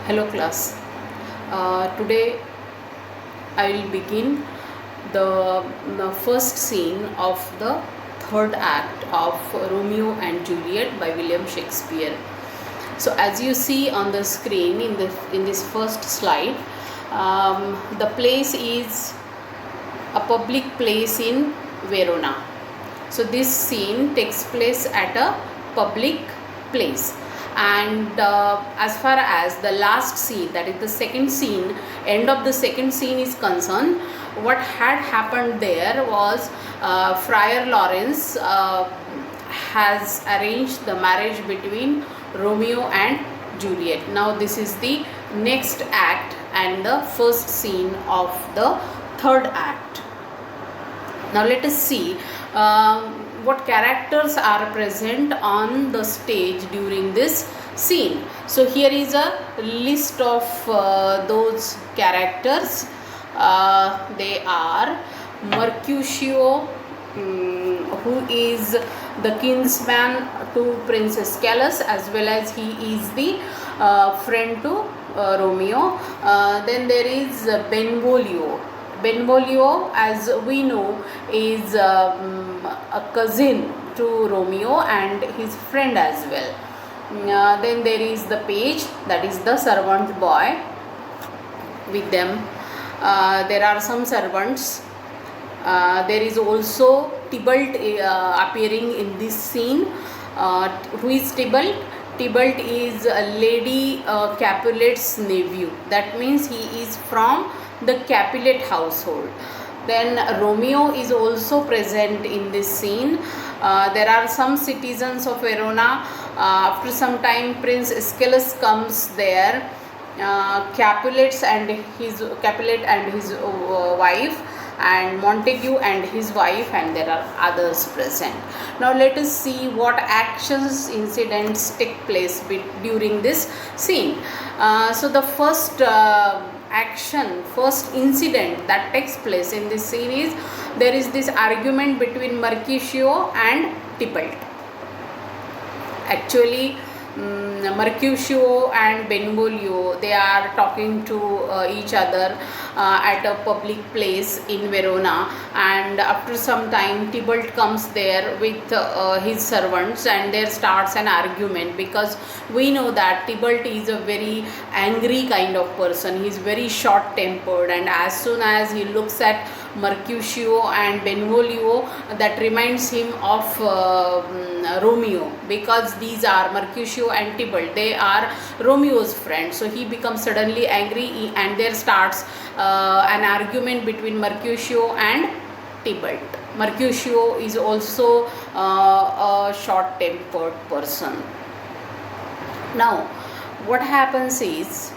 Hello class. Today I will begin the first scene of the third act of Romeo and Juliet by William Shakespeare. So as you see on the screen in this first slide, the place is a public place in Verona. So this scene takes place at a public place, and as far as the last scene, that is the second scene, end of the second scene is concerned, what had happened there was Friar Lawrence has arranged the marriage between Romeo and Juliet. Now this is the next act and the first scene of the third act. Now let us see what characters are present on the stage during this scene. So here is a list of those characters. They are Mercutio, who is the kinsman to Princess Callas, as well as he is the friend to Romeo. Then there is Benvolio. Benvolio, as we know, is a cousin to Romeo and his friend as well. Then there is the page, that is the servant boy with them. There are some servants. There is also Tybalt appearing in this scene. Who is Tybalt? Tybalt is Lady Capulet's nephew. That means he is from the Capulet household. Then Romeo is also present in this scene. There are some citizens of Verona. After some time, Prince Aeschylus comes there. Capulet and his wife, and Montague and his wife, and there are others present. Now let us see what actions, incidents take place during this scene. So the first first incident that takes place in this scene is there is this argument between Mercutio and Tybalt. Actually, Mercutio and Benvolio, they are talking to each other at a public place in Verona, and after some time Tybalt comes there with his servants, and there starts an argument, because we know that Tybalt is a very angry kind of person. He is very short tempered, and as soon as he looks at Mercutio and Benvolio, that reminds him of Romeo, because these are Mercutio and Tybalt, they are Romeo's friends. So he becomes suddenly angry, and there starts an argument between Mercutio and Tybalt. Mercutio is also a short tempered person. Now what happens is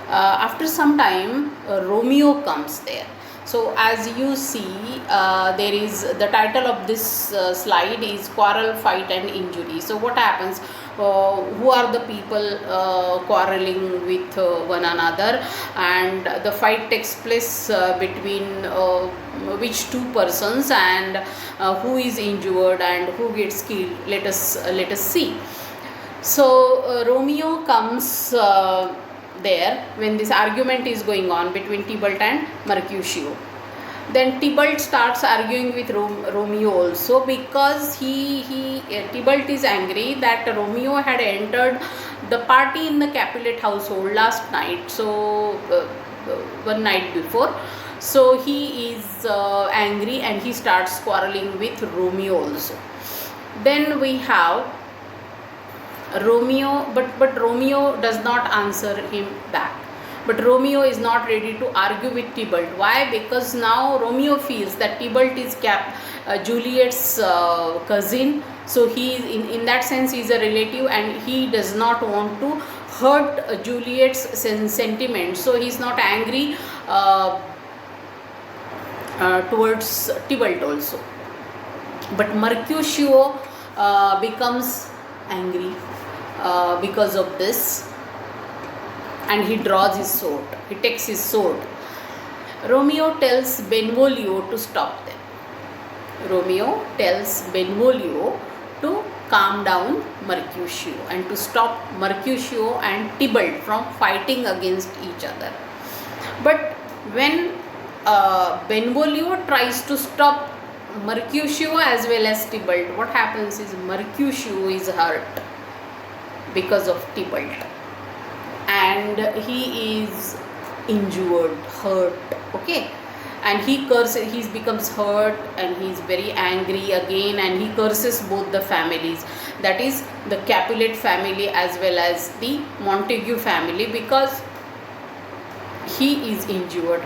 after some time Romeo comes there. So as you see, there is the title of this slide is Quarrel, Fight and Injury. So what happens? Who are the people quarreling with one another, and the fight takes place between which two persons, and who is injured and who gets killed. Let us see. So Romeo comes there when this argument is going on between Tybalt and Mercutio. Then Tybalt starts arguing with Romeo also, because Tybalt is angry that Romeo had entered the party in the Capulet household last night, so one night before. So he is angry, and he starts quarreling with Romeo also. Then we have Romeo, but Romeo does not answer him back. But Romeo is not ready to argue with Tybalt. Why? Because now Romeo feels that Tybalt is Juliet's cousin. So he is, in that sense, he is a relative, and he does not want to hurt Juliet's sentiments. So he is not angry towards Tybalt also. But Mercutio becomes angry because of this, and he draws his sword. He takes his sword. Romeo tells Benvolio to stop them. Romeo tells Benvolio to calm down Mercutio and to stop Mercutio and Tybalt from fighting against each other. But when Benvolio tries to stop Mercutio as well as Tybalt, what happens is Mercutio is hurt because of Tybalt, and he is injured, hurt, okay, and he curses, he becomes hurt and he is very angry again, and he curses both the families, that is the Capulet family as well as the Montague family, because he is injured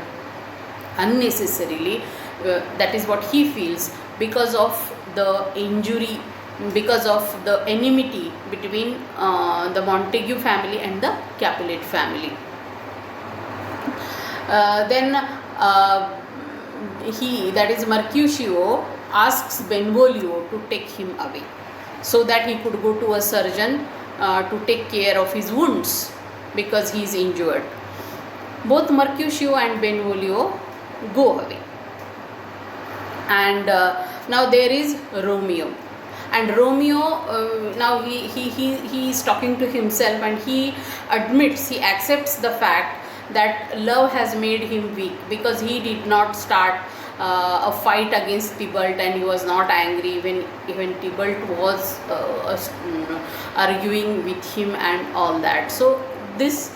unnecessarily. That is what he feels because of the injury, because of the enmity between the Montague family and the Capulet family. Then he, that is Mercutio, asks Benvolio to take him away so that he could go to a surgeon to take care of his wounds because he is injured. Both Mercutio and Benvolio go away, and now there is Romeo, and Romeo now he is talking to himself, and he admits, he accepts the fact that love has made him weak, because he did not start a fight against Tybalt, and he was not angry when Tybalt was arguing with him and all that. So this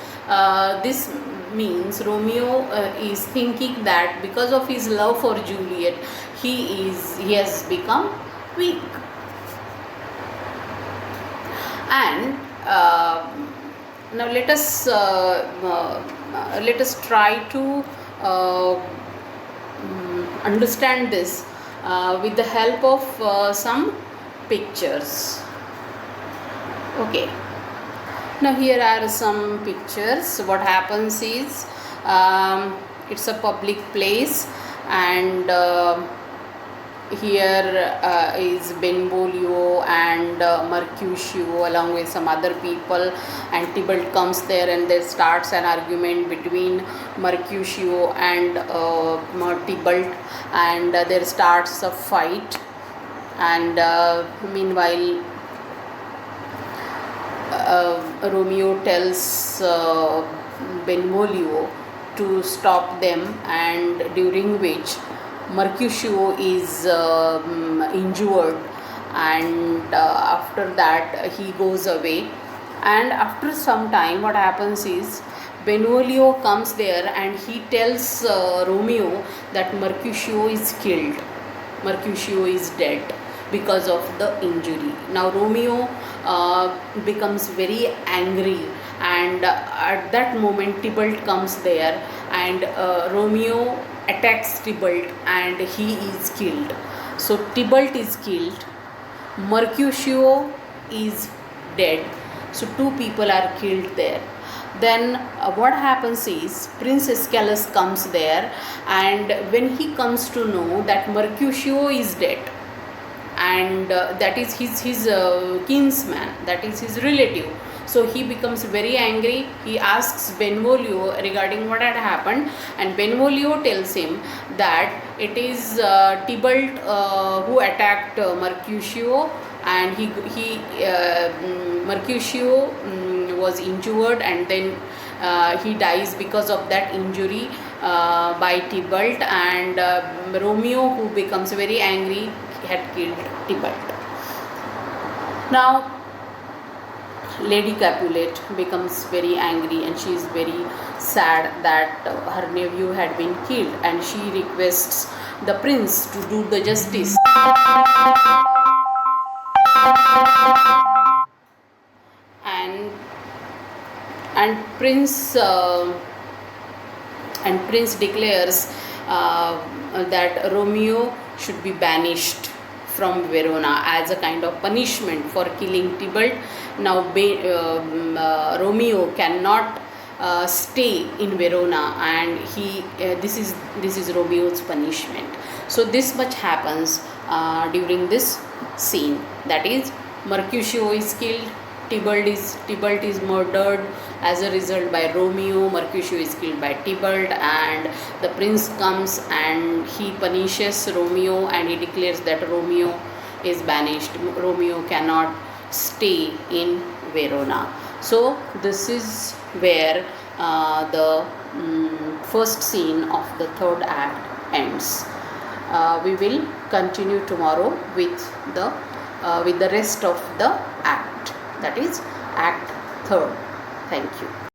means Romeo is thinking that because of his love for Juliet, he has become weak. And now let us try to understand this with the help of some pictures. Okay, now here are some pictures. What happens is it's a public place, and here is Benvolio and Mercutio along with some other people, and Tybalt comes there, and there starts an argument between Mercutio and Tybalt, and there starts a fight, and meanwhile Romeo tells Benvolio to stop them, and during which Mercutio is injured, and after that he goes away. And after some time, what happens is Benvolio comes there and he tells Romeo that Mercutio is killed, Mercutio is dead because of the injury. Now Romeo becomes very angry, and at that moment Tybalt comes there, and Romeo attacks Tybalt and he is killed. So Tybalt is killed, Mercutio is dead, so two people are killed there. Then what happens is Prince Escalus comes there, and when he comes to know that Mercutio is dead, and that is his kinsman, that is his relative, so he becomes very angry. He asks Benvolio regarding what had happened, and Benvolio tells him that it is Tybalt who attacked Mercutio, and Mercutio was injured, and then he dies because of that injury by Tybalt, and Romeo, who becomes very angry, had killed Tybalt. Now Lady Capulet becomes very angry, and she is very sad that her nephew had been killed, and she requests the prince to do the justice. And Prince declares that Romeo should be banished from Verona as a kind of punishment for killing Tybalt. Now Romeo cannot stay in Verona, and this is Romeo's punishment. So this much happens during this scene, that is Mercutio is killed, Tybalt is murdered as a result by Romeo, Mercutio is killed by Tybalt, and the prince comes and he punishes Romeo, and he declares that Romeo is banished. Romeo cannot stay in Verona. So this is where the first scene of the third act ends. We will continue tomorrow with the rest of the act, that is act third. Thank you.